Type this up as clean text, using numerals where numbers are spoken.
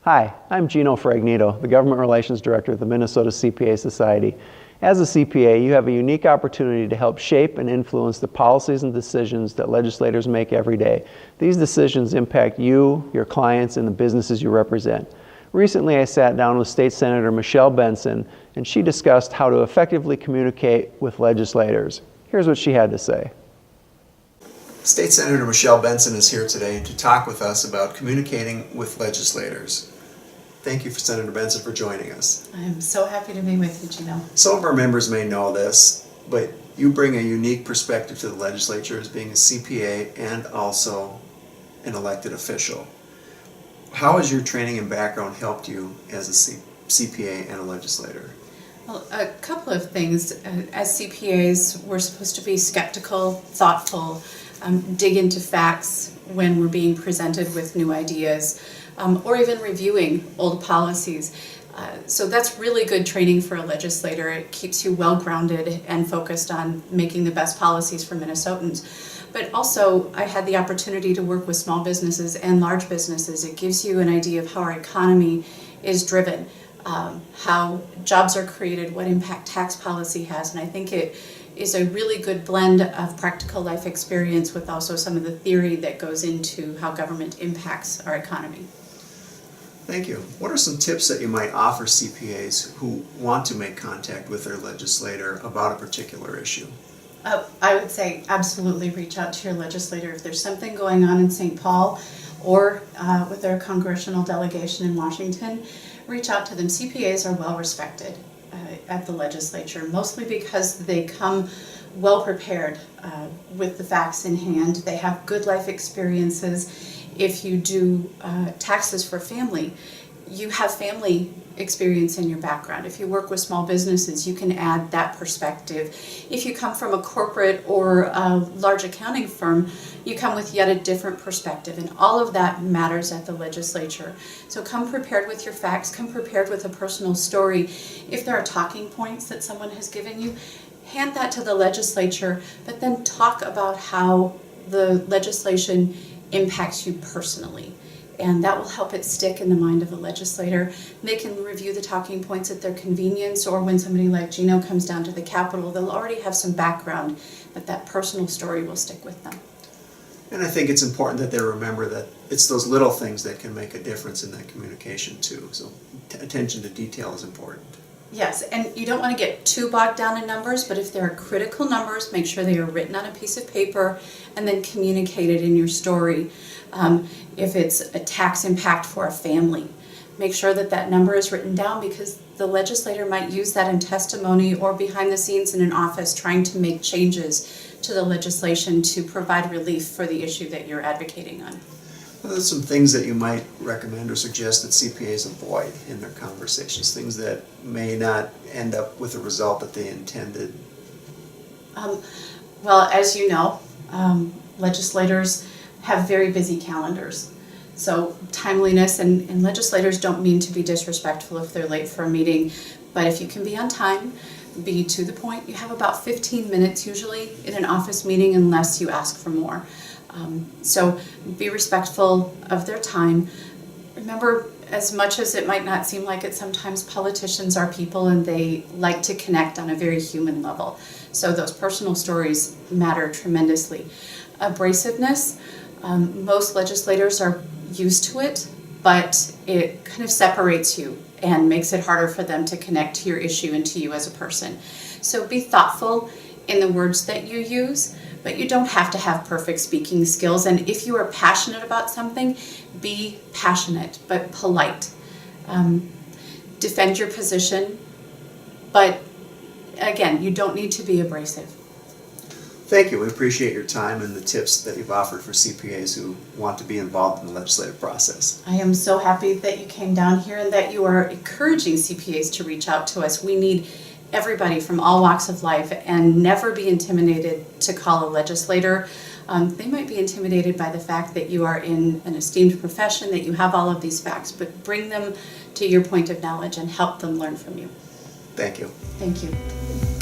Hi, I'm Gino Fragnito, the Government Relations Director of the Minnesota CPA Society. As a CPA, you have a unique opportunity to help shape and influence the policies and decisions that legislators make every day. These decisions impact you, your clients, and the businesses you represent. Recently, I sat down with State Senator Michelle Benson, and she discussed how to effectively communicate with legislators. Here's what she had to say. State Senator Michelle Benson is here today to talk with us about communicating with legislators. Thank you, Senator Benson, for joining us. I'm so happy to be with you, Gino. Some of our members may know this, but you bring a unique perspective to the legislature as being a CPA and also an elected official. How has your training and background helped you as a CPA and a legislator? Well, a couple of things. As CPAs, we're supposed to be skeptical, thoughtful, dig into facts when we're being presented with new ideas, or even reviewing old policies. So that's really good training for a legislator. It keeps you well grounded and focused on making the best policies for Minnesotans. But also, I had the opportunity to work with small businesses and large businesses. It gives you an idea of how our economy is driven, how jobs are created, what impact tax policy has, and I think it is a really good blend of practical life experience with also some of the theory that goes into how government impacts our economy. Thank you. What are some tips that you might offer CPAs who want to make contact with their legislator about a particular issue? I would say absolutely reach out to your legislator. If there's something going on in St. Paul or with their congressional delegation in Washington, reach out to them. CPAs are well respected at the legislature, mostly because they come well prepared with the facts in hand. They have good life experiences. If you do taxes for family, you have family experience in your background. If you work with small businesses, you can add that perspective. If you come from a corporate or a large accounting firm, you come with yet a different perspective, and all of that matters at the legislature. So come prepared with your facts, come prepared with a personal story. If there are talking points that someone has given you, hand that to the legislature, but then talk about how the legislation impacts you personally. And that will help it stick in the mind of the legislator. They can review the talking points at their convenience, or when somebody like Gino comes down to the Capitol, they'll already have some background, but that personal story will stick with them. And I think it's important that they remember that it's those little things that can make a difference in that communication too. So attention to detail is important. Yes, and you don't want to get too bogged down in numbers, but if there are critical numbers, make sure they are written on a piece of paper and then communicated in your story. If it's a tax impact for a family, make sure that that number is written down, because the legislator might use that in testimony or behind the scenes in an office trying to make changes to the legislation to provide relief for the issue that you're advocating on. What are some things that you might recommend or suggest that CPAs avoid in their conversations, things that may not end up with the result that they intended? Well, as you know, legislators have very busy calendars. So timeliness, and legislators don't mean to be disrespectful if they're late for a meeting, but if you can be on time, be to the point. You have about 15 minutes usually in an office meeting unless you ask for more. So be respectful of their time. Remember, as much as it might not seem like it, sometimes politicians are people and they like to connect on a very human level. So those personal stories matter tremendously. Abrasiveness, most legislators are used to it, but it kind of separates you and makes it harder for them to connect to your issue and to you as a person. So be thoughtful in the words that you use, but you don't have to have perfect speaking skills. And if you are passionate about something, be passionate but polite. Defend your position, but again, you don't need to be abrasive. Thank you. We appreciate your time and the tips that you've offered for CPAs who want to be involved in the legislative process. I am so happy that you came down here and that you are encouraging CPAs to reach out to us. We need everybody from all walks of life, and never be intimidated to call a legislator. They might be intimidated by the fact that you are in an esteemed profession, that you have all of these facts, but bring them to your point of knowledge and help them learn from you. Thank you. Thank you.